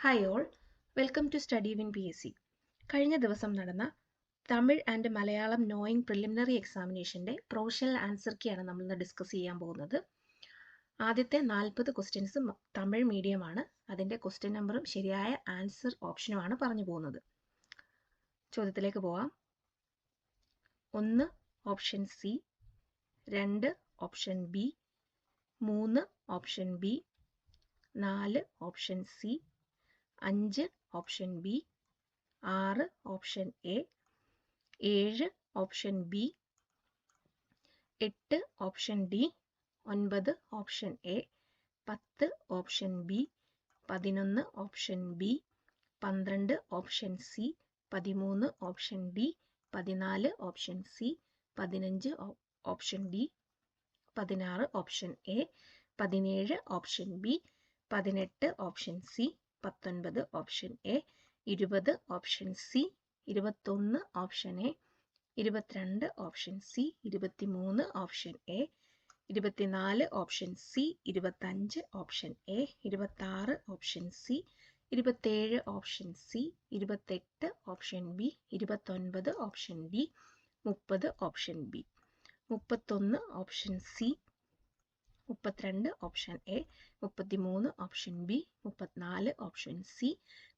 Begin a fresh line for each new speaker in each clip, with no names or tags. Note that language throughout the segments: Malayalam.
Hi all, welcome to study win PSC. കഴിഞ്ഞ ദിവസം നടന്ന Tamil and Malayalam knowing preliminary എക്സാമിനേഷൻ്റെ പ്രൊഫഷണൽ ആൻസർ കീയാണ് നമ്മളിന്ന് ഡിസ്കസ് ചെയ്യാൻ പോകുന്നത്. ആദ്യത്തെ 40 ക്വസ്റ്റ്യൻസ് തമിഴ് മീഡിയമാണ്. അതിൻ്റെ ക്വസ്റ്റ്യൻ നമ്പറും ശരിയായ ആൻസർ ഓപ്ഷനുമാണ് പറഞ്ഞു പോകുന്നത്. ചോദ്യത്തിലേക്ക് പോവാം. 1 option C, 2 option B, 3 option B, 4 option C, 5 option B, 6 option A, 7 option B, 8 option D, 9 option A, 10 option B, 11 option B, 12 option C, 13 option D, 14 option C, 15 option D, 16 option A, 17 option B, 18 option C, 19 option A, 20 option C, 21 option A, 22 option C, 23 option A, 24 option C, 25 option A, 26 option C, 27 option C, 28 option B, 29 option D, 30 option B, 31 option C, 32 option A, 33 option B, 34 option C,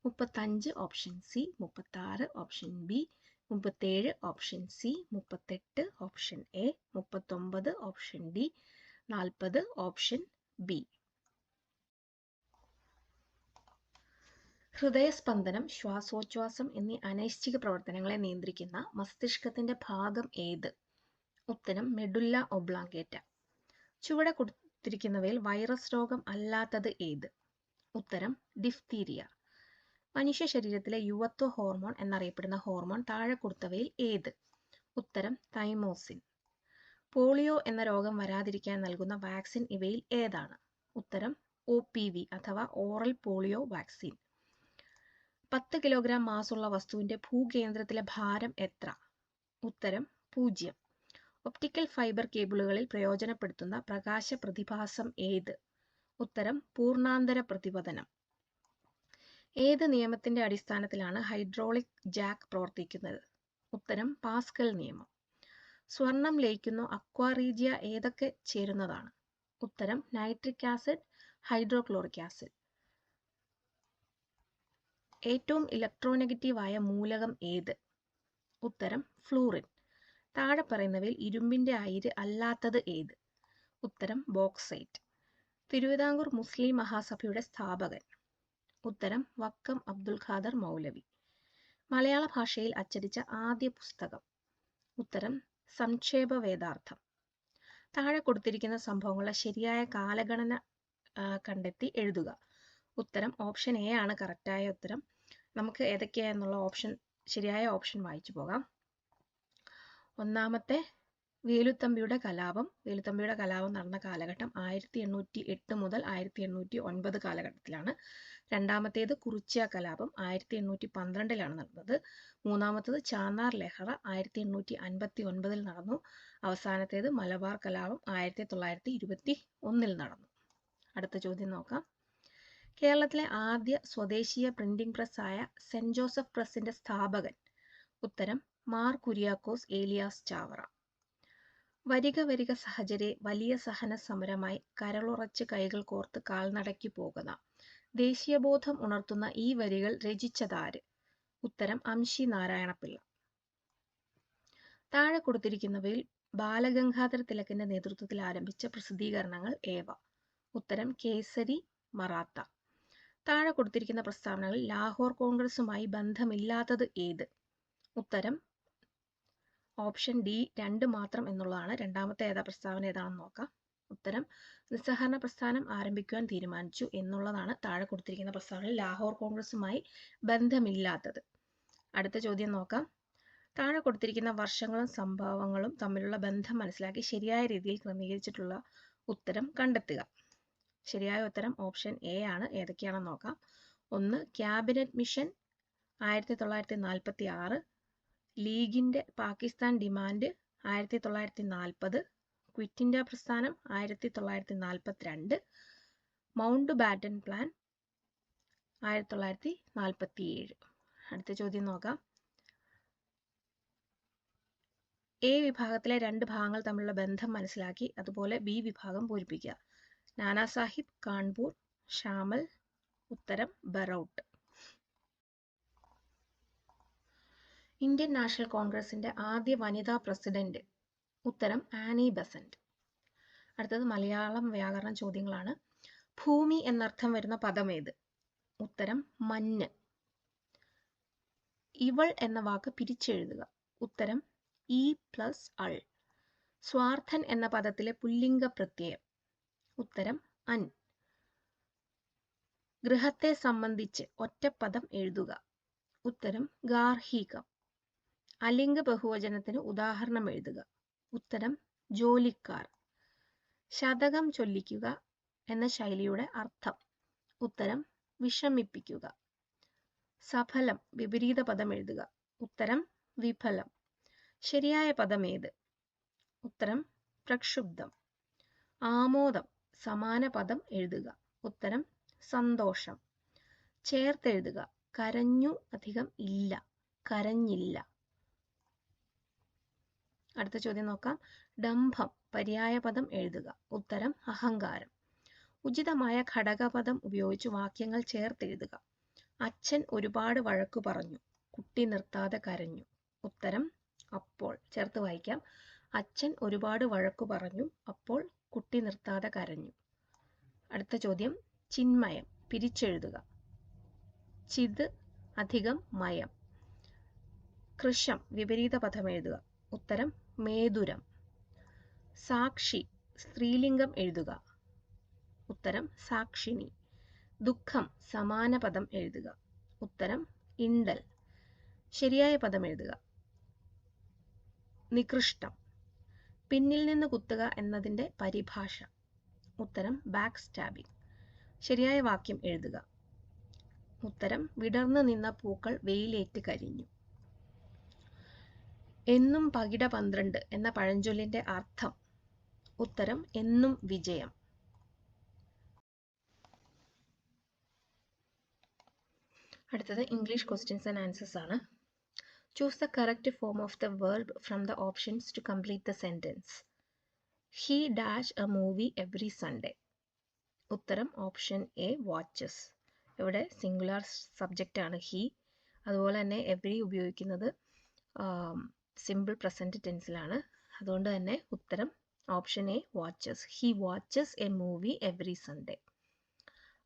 35 option C, 36 option B, 37 option C, 38 option A, 39 option D, 40 option B. ഹൃദയസ്പന്ദനം, ശ്വാസോച്ഛ്വാസം എന്നീ അനൈച്ഛിക പ്രവർത്തനങ്ങളെ നിയന്ത്രിക്കുന്ന മസ്തിഷ്കത്തിന്റെ ഭാഗം ഏത്? ഉത്തരം മെഡുല്ല ഒബ്ലോങ്കേറ്റ. ചുവടെ കൊടുത്തിരിക്കുന്നവയിൽ വൈറസ് രോഗം അല്ലാത്തത് ഏത്? ഉത്തരം ഡിഫ്തീരിയ. മനുഷ്യ ശരീരത്തിലെ യുവത്വ ഹോർമോൺ എന്നറിയപ്പെടുന്ന ഹോർമോൺ താഴെ കൊടുത്തവയിൽ ഏത്? ഉത്തരം തൈമോസിൻ. പോളിയോ എന്ന രോഗം വരാതിരിക്കാൻ നൽകുന്ന വാക്സിൻ ഇവയിൽ ഏതാണ്? ഉത്തരം OPV അഥവാ ഓറൽ പോളിയോ വാക്സിൻ. 10 കിലോഗ്രാം മാസുള്ള വസ്തുവിന്റെ ഭൂകേന്ദ്രത്തിലെ ഭാരം എത്ര? ഉത്തരം 0. ഒപ്റ്റിക്കൽ ഫൈബർ കേബിളുകളിൽ പ്രയോജനപ്പെടുത്തുന്ന പ്രകാശ പ്രതിഭാസം ഏത്? ഉത്തരം പൂർണ്ണാന്തര പ്രതിപതനം. ഏത് നിയമത്തിന്റെ അടിസ്ഥാനത്തിലാണ് ഹൈഡ്രോളിക് ജാക്ക് പ്രവർത്തിക്കുന്നത്? ഉത്തരം പാസ്കൽ നിയമം. സ്വർണം ലയിക്കുന്ന അക്വാറീജിയ ഏതൊക്കെ ചേരുന്നതാണ്? ഉത്തരം നൈട്രിക് ആസിഡ്, ഹൈഡ്രോക്ലോറിക് ആസിഡ്. ഏറ്റവും ഇലക്ട്രോനെഗറ്റീവായ മൂലകം ഏത്? ഉത്തരം ഫ്ലൂറിൻ. താഴെ പറയുന്നവയിൽ ഇരുമ്പിന്റെ അയിര് അല്ലാത്തത് ഏത്? ഉത്തരം ബോക്സൈറ്റ്. തിരുവിതാംകൂർ മുസ്ലിം മഹാസഭയുടെ സ്ഥാപകൻ? ഉത്തരം വക്കം അബ്ദുൽ ഖാദർ മൗലവി. മലയാള ഭാഷയിൽ അച്ചടിച്ച ആദ്യ പുസ്തകം? ഉത്തരം സംക്ഷേപ വേദാർത്ഥം. താഴെ കൊടുത്തിരിക്കുന്ന സംഭവങ്ങളുടെ ശരിയായ കാലഗണന കണ്ടെത്തി എഴുതുക. ഉത്തരം ഓപ്ഷൻ എ ആണ് കറക്റ്റായ ഉത്തരം. നമുക്ക് ഏതൊക്കെയാണെന്നുള്ള ശരിയായ ഓപ്ഷൻ വായിച്ചു പോകാം. ഒന്നാമത്തെ വേലുത്തമ്പിയുടെ കലാപം. വേലുത്തമ്പിയുടെ കലാപം നടന്ന കാലഘട്ടം 1808 മുതൽ 1809 കാലഘട്ടത്തിലാണ്. രണ്ടാമത്തേത് കുറിച്യ കലാപം 1812 നടന്നത്. മൂന്നാമത്തേത് ചാന്നാർ ലഹള 1859 നടന്നു. അവസാനത്തേത് മലബാർ കലാപം 1921 നടന്നു. അടുത്ത ചോദ്യം നോക്കാം. കേരളത്തിലെ ആദ്യ സ്വദേശീയ പ്രിന്റിംഗ് പ്രസ്സായ സെന്റ് ജോസഫ് പ്രസിന്റെ സ്ഥാപകൻ? ഉത്തരം മാർ കുര്യാക്കോസ് ഏലിയാസ് ചാവറ. വരിക വരിക സഹചരെ വലിയ സഹന സമരമായി കരളുറച്ച് കൈകൾ കോർത്ത് കാൽനടയ്ക്ക് പോകുന്ന ദേശീയബോധം ഉണർത്തുന്ന ഈ വരികൾ രചിച്ചതാര്? ഉത്തരം അംശി നാരായണപിള്ള. താഴെ കൊടുത്തിരിക്കുന്നവയിൽ ബാലഗംഗാധര തിലകന്റെ നേതൃത്വത്തിൽ ആരംഭിച്ച പ്രസിദ്ധീകരണങ്ങൾ ഏവ? ഉത്തരം കേസരി, മറാത്ത. താഴെ കൊടുത്തിരിക്കുന്ന പ്രസ്താവനകളിൽ ലാഹോർ കോൺഗ്രസുമായി ബന്ധമില്ലാത്തത് ഏത്? ഉത്തരം ഓപ്ഷൻ ഡി 2 മാത്രം എന്നുള്ളതാണ്. രണ്ടാമത്തെ പ്രസ്താവന ഏതാണെന്ന് നോക്കാം. ഉത്തരം നിസ്സഹകരണ പ്രസ്ഥാനം ആരംഭിക്കുവാൻ തീരുമാനിച്ചു എന്നുള്ളതാണ് താഴെ കൊടുത്തിരിക്കുന്ന പ്രസ്താവനയിൽ ലാഹോർ കോൺഗ്രസുമായി ബന്ധമില്ലാത്തത്. അടുത്ത ചോദ്യം നോക്കാം. താഴെ കൊടുത്തിരിക്കുന്ന വർഷങ്ങളും സംഭവങ്ങളും തമ്മിലുള്ള ബന്ധം മനസ്സിലാക്കി ശരിയായ രീതിയിൽ ക്രമീകരിച്ചിട്ടുള്ള ഉത്തരം കണ്ടെത്തുക. ശരിയായ ഉത്തരം ഓപ്ഷൻ എ ആണ്. ഏതൊക്കെയാണെന്ന് നോക്കാം. 1 ക്യാബിനറ്റ് മിഷൻ 1946, ലീഗിന്റെ പാകിസ്ഥാൻ ഡിമാൻഡ് 1940, ക്വിറ്റ് ഇന്ത്യ പ്രസ്ഥാനം 1942, മൗണ്ട് ബാറ്റൻ പ്ലാൻ 1947. അടുത്ത ചോദ്യം നോക്കാം. എ വിഭാഗത്തിലെ 2 ഭാഗങ്ങൾ തമ്മിലുള്ള ബന്ധം മനസ്സിലാക്കി അതുപോലെ ബി വിഭാഗം പൂരിപ്പിക്കുക. നാനാ സാഹിബ്, കാൺപൂർ, ഷാമൽ. ഉത്തരം ബറൗട്ട്. ഇന്ത്യൻ നാഷണൽ കോൺഗ്രസിന്റെ ആദ്യ വനിതാ പ്രസിഡന്റ്. ഉത്തരം ആനി ബസന്റ്. അടുത്തത് മലയാളം വ്യാകരണ ചോദ്യങ്ങളാണ്. ഭൂമി എന്നർത്ഥം വരുന്ന പദമേത്? ഉത്തരം മഞ്ഞ്. ഇവൾ എന്ന വാക്ക് പിരിച്ചെഴുതുക. ഉത്തരം ഇ പ്ലസ് അൾ. സ്വാർത്ഥൻ എന്ന പദത്തിലെ പുല്ലിംഗ പ്രത്യയം. ഉത്തരം അൻ. ഗൃഹത്തെ സംബന്ധിച്ച് ഒറ്റപ്പദം എഴുതുക. ഉത്തരം ഗാർഹികം. അലിംഗ ബഹുവചനത്തിന് ഉദാഹരണം എഴുതുക. ഉത്തരം ജോലിക്കാർ. ശതകം ചൊല്ലിക്കുക എന്ന ശൈലിയുടെ അർത്ഥം. ഉത്തരം വിഷമിപ്പിക്കുക. സഫലം വിപരീത പദം എഴുതുക. ഉത്തരം വിഫലം. ശരിയായ പദം ഏത്? ഉത്തരം പ്രക്ഷുബ്ധം. ആമോദം സമാന പദം എഴുതുക. ഉത്തരം സന്തോഷം. ചേർത്തെഴുതുക. കരഞ്ഞു അധികം ഇല്ല, കരഞ്ഞില്ല. അടുത്ത ചോദ്യം നോക്കാം. ഡംഭം പര്യായ പദം എഴുതുക. ഉത്തരം അഹങ്കാരം. ഉചിതമായ ഘടകപദം ഉപയോഗിച്ച് വാക്യങ്ങൾ ചേർത്തെഴുതുക. അച്ഛൻ ഒരുപാട് വഴക്കു പറഞ്ഞു, കുട്ടി നിർത്താതെ കരഞ്ഞു. ഉത്തരം അപ്പോൾ. ചേർത്ത് വായിക്കാം. അച്ഛൻ ഒരുപാട് വഴക്കു പറഞ്ഞു, അപ്പോൾ കുട്ടി നിർത്താതെ കരഞ്ഞു. അടുത്ത ചോദ്യം. ചിന്മയം പിരിച്ചെഴുതുക. ചിത് അധികം മയം. കൃശം വിപരീത പദം എഴുതുക. ഉത്തരം മേതുരം. സാക്ഷി സ്ത്രീലിംഗം എഴുതുക. ഉത്തരം സാക്ഷിണി. ദുഃഖം സമാന പദം എഴുതുക. ഉത്തരം ഇണ്ടൽ. ശരിയായ പദം എഴുതുക. നികൃഷ്ടം. പിന്നിൽ നിന്ന് കുത്തുക എന്നതിൻ്റെ പരിഭാഷ. ഉത്തരം ബാക്ക് സ്റ്റാബിംഗ്. ശരിയായ വാക്യം എഴുതുക. ഉത്തരം വിടർന്നു നിന്ന പൂക്കൾ വെയിലേറ്റ് കരിഞ്ഞു. എന്നും പകിട 12 എന്ന പഴഞ്ചൊല്ലിന്റെ അർത്ഥം. ഉത്തരം എന്നും വിജയം. അടുത്തത് ഇംഗ്ലീഷ് ക്വസ്റ്റ്യൻസ് ആൻഡ് ആൻസേഴ്സ് ആണ്. Choose the correct form of the verb from the options to complete the sentence. He dash a movie every Sunday. ഉത്തരം ഓപ്ഷൻ എ വാച്ചസ്. ഇവിടെ സിംഗുലാർ സബ്ജക്റ്റ് ആണ് ഹി. അതുപോലെ തന്നെ എവറി ഉപയോഗിക്കുന്നത് സിമ്പിൾ പ്രസന്റ് ടെൻസിലാണ്. അതുകൊണ്ട് തന്നെ ഉത്തരം option A watches. He watches a movie every Sunday.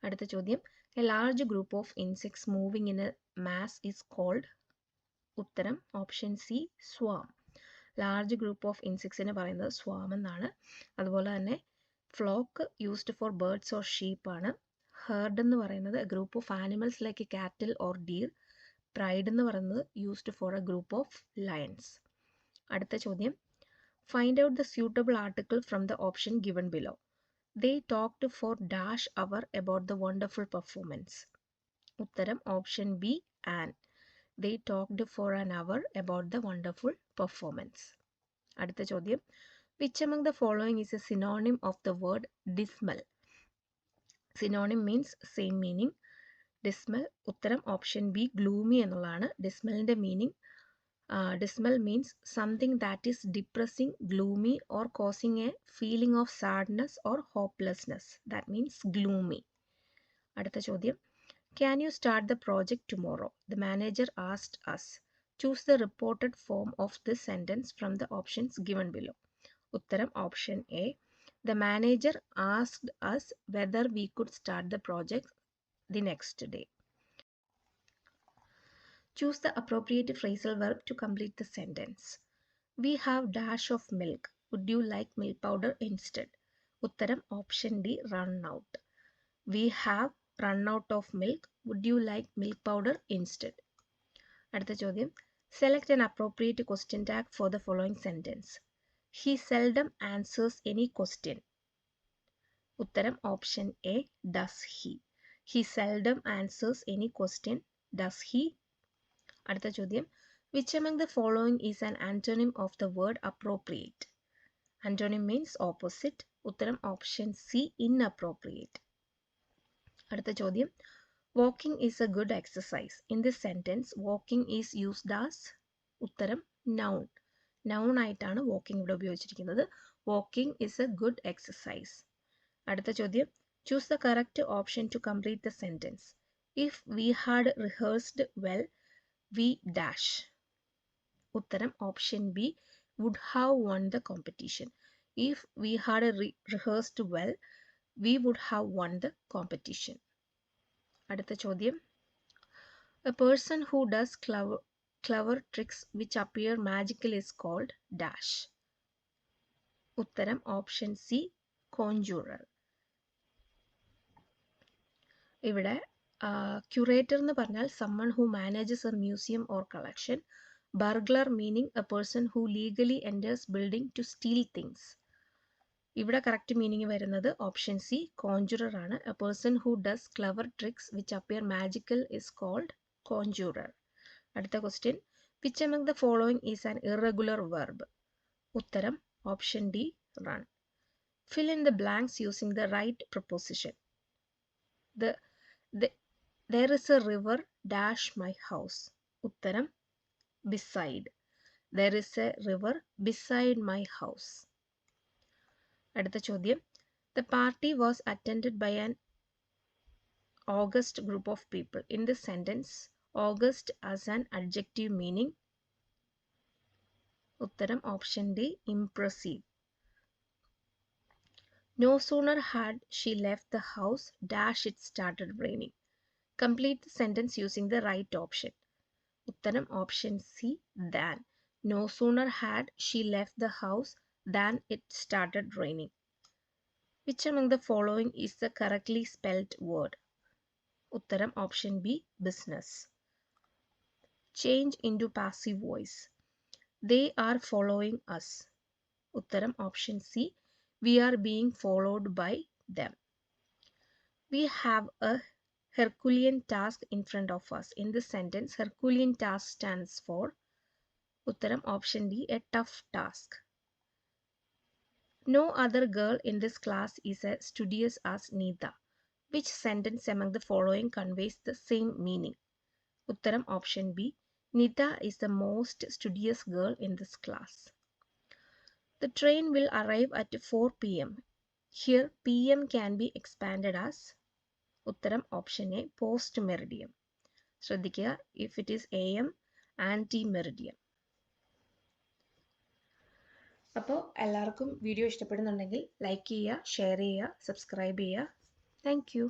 അടുത്ത ചോദ്യം. A large group of insects moving in a mass is called. ഉത്തരം option C swarm. Large group of ഇൻസെക്ട്സിനെ പറയുന്നത് സ്വാം എന്നാണ്. അതുപോലെ തന്നെ flock used for birds or sheep ആണ്. ഹേർഡ് എന്ന് പറയുന്നത് a group of animals like cattle or deer. Pride എന്ന് പറയുന്നത് used for a group of lions. അടുത്ത ചോദ്യം. Find out the suitable article from the option given below. They talked for dash hour about the wonderful performance. ഉത്തരം option B an. They talked for an hour about the wonderful performance. അടുത്ത ചോദ്യം. Which among the following is a synonym of the word dismal? Synonym means same meaning. Dismal. ഉത്തരം ഓപ്ഷൻ ബി gloomy എന്നുള്ളതാണ്. ഡിസ്മലിന്റെ meaning dismal means something that is depressing, gloomy or causing a feeling of sadness or hopelessness. That means gloomy. അടുത്ത ചോദ്യം. Can you start the project tomorrow? The manager asked us. Choose the reported form of this sentence from the options given below. ഉത്തരം option A. The manager asked us whether we could start the project the next day. Choose the appropriate phrasal verb to complete the sentence. We have dash of milk. Would you like milk powder instead? Uttaram option D run out. We have run out of milk. Would you like milk powder instead? Adutha chodyam. Select an appropriate question tag for the following sentence. He seldom answers any question. Uttaram option A does he. He seldom answers any question. Does he? അടുത്ത ചോദ്യം. Which among the following is an antonym of the word appropriate? Antonym means opposite. ഉത്തരം ഓപ്ഷൻ സി inappropriate. അടുത്ത ചോദ്യം. Walking is a good exercise. In this sentence, walking is used as ഉത്തരം noun. Noun ആയിട്ടാണ് walking ഇവിടെ ഉപയോഗിച്ചിരിക്കുന്നത്. Walking is a good exercise. അടുത്ത ചോദ്യം, choose the correct option to complete the sentence. If we had rehearsed well, we dash. ഉത്തരം option B, would have won the competition. If we had rehearsed well, we would have won the competition. അടുത്ത ചോദ്യം, a person who does clever tricks which appear magical is called dash. ഉത്തരം ഓപ്ഷൻ സി, conjurer. ഇവിടെ curator എന്ന് പറഞ്ഞാൽ someone who manages a museum or collection. Burglar meaning a person who legally enters building to steal things. ഇവിടെ കറക്റ്റ് മീനിങ് വരുന്നത് ഓപ്ഷൻ സി, conjurer ആണ്. A person who does clever tricks which appear magical is called conjurer. അടുത്ത question, which among the following is an irregular verb? ഉത്തരം option D, run. Fill in the blanks using the right preposition. There is a river dash my house. ഉത്തരം beside. There is a river beside my house. അടുത്ത ചോദ്യം, the party was attended by an august group of people. In this sentence, august as an adjective meaning. ഉത്തരം option D, impressive. No sooner had she left the house dash it started raining. Complete the sentence using the right option. ഉത്തരം option C, than. No sooner had she left the house than it started raining. Which among the following is the correctly spelled word? ഉത്തരം option B, business. Change into passive voice. They are following us. ഉത്തരം option C, we are being followed by them. We have a Herculean task in front of us. In this sentence, Herculean task stands for ഉത്തരം option D, a tough task. No other girl in this class is as studious as Neeta. Which sentence among the following conveys the same meaning? ഉത്തരം option B, Neeta is the most studious girl in this class. The train will arrive at 4 p.m. Here p.m. can be expanded as ഉത്തരം ഓപ്ഷൻ എ, പോസ്റ്റ് മെറിഡിയം. ശ്രദ്ധിക്കുക, if it is am, anti meridiem. അപ്പോൾ എല്ലാവർക്കും വീഡിയോ ഇഷ്ടപ്പെടുന്നുണ്ടെങ്കിൽ ലൈക്ക് ചെയ്യുക, ഷെയർ ചെയ്യുക, സബ്സ്ക്രൈബ് ചെയ്യുക. Thank you.